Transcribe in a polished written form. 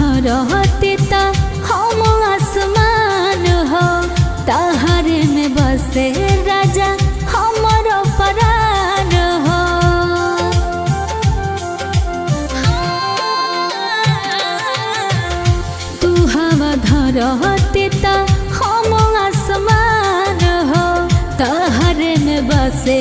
धरती ता हम आसमान हो, तहरे में बसे राजा हमरो प्राण हो। तू हवा धरती ता हम आसमान हो, तहरे में बसे